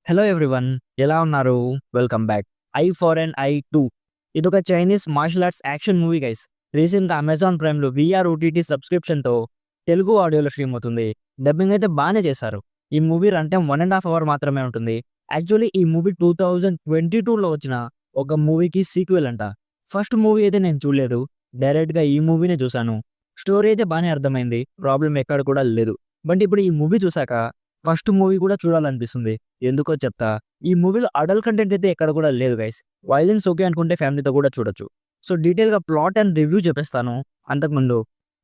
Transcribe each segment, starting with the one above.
Hello everyone, ఎలా ఉన్నారు? Welcome back. Eye for an eye two ఇదొక Chinese martial arts action movie guys. రీసెంట్గా Amazon ప్రైమ్లో విఆర్ ఓటీటీ సబ్స్క్రిప్షన్తో తెలుగు ఆడియోలో స్ట్రీమ్ అవుతుంది. డబ్బింగ్ అయితే బాగానే చేశారు. ఈ మూవీ రన్ టైం 1.5 అవర్ మాత్రమే ఉంటుంది. యాక్చువల్లీ ఈ మూవీ 2022లో వచ్చిన ఒక మూవీకి సీక్వెల్ అంట. ఫస్ట్ మూవీ అయితే నేను చూడలేదు, డైరెక్ట్గా ఈ మూవీనే చూశాను. స్టోరీ అయితే బాగానే అర్థమైంది, ప్రాబ్లం ఎక్కడ కూడా లేదు. బట్ ఇప్పుడు ఈ మూవీ చూసాక ఫస్ట్ మూవీ కూడా చూడాలనిపిస్తుంది. ఎందుకో చెప్తా. ఈ మూవీలో అడల్ట్ కంటెంట్ అయితే ఎక్కడ కూడా లేదు గైస్. వైలెన్స్ ఓకే అనుకుంటే ఫ్యామిలీతో కూడా చూడొచ్చు. సో డీటెయిల్‌గా ప్లాట్ అండ్ రివ్యూ చెప్పేస్తాను. అంతకుముందు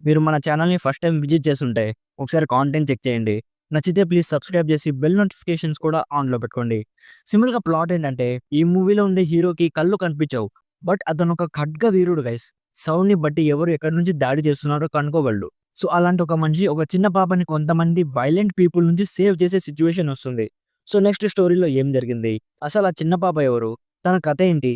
మీరు మన ఛానల్‌ని ఫస్ట్ టైం విజిట్ చేస్తుంటే ఒకసారి కాంటెంట్ చెక్ చేయండి. నచ్చితే ప్లీజ్ సబ్స్క్రైబ్ చేసి బెల్ నోటిఫికేషన్స్ కూడా ఆన్‌లో పెట్టుకోండి. సింపుల్‌గా ప్లాట్ ఏంటంటే ఈ మూవీలో ఉండే హీరోకి కళ్ళు కనిపించవు. బట్ అతను ఒక ఖడ్గ వీరుడు గైస్. సౌండ్‌ని బట్టి ఎవరు ఎక్కడి నుంచి దాడి చేస్తున్నారో కనుక్కోగలడు. సో అలాంటి ఒక మనిషి ఒక చిన్న పాపని కొంతమంది వైలెంట్ పీపుల్ నుంచి సేవ్ చేసే సిచ్యువేషన్ వస్తుంది. సో నెక్స్ట్ స్టోరీలో ఏం జరిగింది, అసలు ఆ చిన్న పాప ఎవరు, తన కథ ఏంటి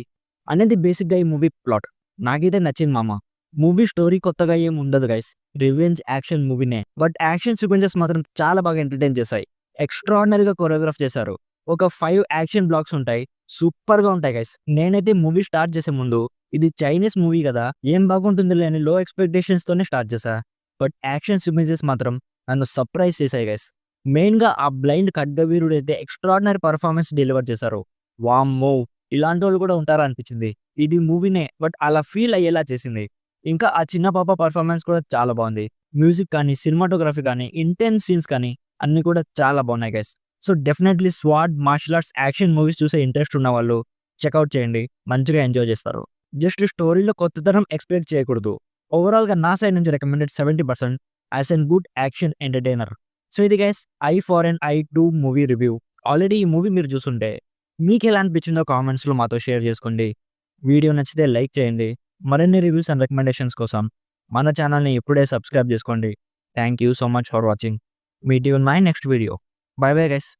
అనేది బేసిక్గా ఈ మూవీ ప్లాట్. నాకైతే నచ్చింది మామ. మూవీ స్టోరీ కొత్తగా ఏం ఉండదు గైస్, రివెంజ్ యాక్షన్ మూవీనే. బట్ యాక్షన్ సీక్వెన్సెస్ మాత్రం చాలా బాగా ఎంటర్టైన్ చేశాయి. ఎక్స్ట్రాడినరీగా కొరియోగ్రాఫ్ చేశారు. ఒక 5 యాక్షన్ బ్లాక్స్ ఉంటాయి, సూపర్గా ఉంటాయి గైస్. నేనైతే మూవీ స్టార్ట్ చేసే ముందు ఇది చైనీస్ మూవీ కదా, ఏం బాగుంటుందిలే అని లో ఎక్స్పెక్టేషన్స్ తోనే స్టార్ట్ చేశా. బట్ యాక్షన్ సీక్వెన్సెస్ మాత్రం నన్ను సర్ప్రైజ్ చేశాయి గైస్. మెయిన్‌గా ఆ బ్లైండ్ ఖడ్గవీరుడు అయితే ఎక్స్ట్రాడినరీ పర్ఫార్మెన్స్ డెలివర్ చేశారు. వామ్మో! ఇలాంటి వాళ్ళు కూడా ఉంటారా అనిపించింది. ఇది మూవీనే బట్ అలా ఫీల్ అయ్యేలా చేసింది. ఇంకా ఆ చిన్న పాప పర్ఫార్మెన్స్ కూడా చాలా బాగుంది. మ్యూజిక్ కానీ, సినిమాటోగ్రఫీ కానీ, ఇంటెన్స్ సీన్స్ కానీ అన్నీ కూడా చాలా బాగున్నాయి గైస్. సో డెఫినెట్లీ స్వాడ్ మార్షల్ ఆర్ట్స్ యాక్షన్ మూవీస్ చూసే ఇంట్రెస్ట్ ఉన్న వాళ్ళు చెక్‌ఔట్ చేయండి. మంచిగా ఎంజాయ్ చేస్తారు. జస్ట్ స్టోరీలో కొత్తదనం ఎక్స్‌పెక్ట్ చేయకూడదు. ఓవరాల్‌గా నా సైడ్ నుంచి recommended 70% as an good action entertainer. So ఇది guys eye for an eye 2 movie review. Already ఈ మూవీ మీరు చూసుంటే మీకెలా అనిపించిందో కామెంట్స్‌లో మాతో షేర్ చేసుకోండి. వీడియో నచ్చితే లైక్ చేయండి. మరిన్ని రివ్యూస్ అండ్ రికమెండేషన్స్ కోసం మన ఛానల్‌ని ఇప్పుడే సబ్స్క్రైబ్ చేసుకోండి. Thank you so much for watching. Meet you in my next video. By bye guys.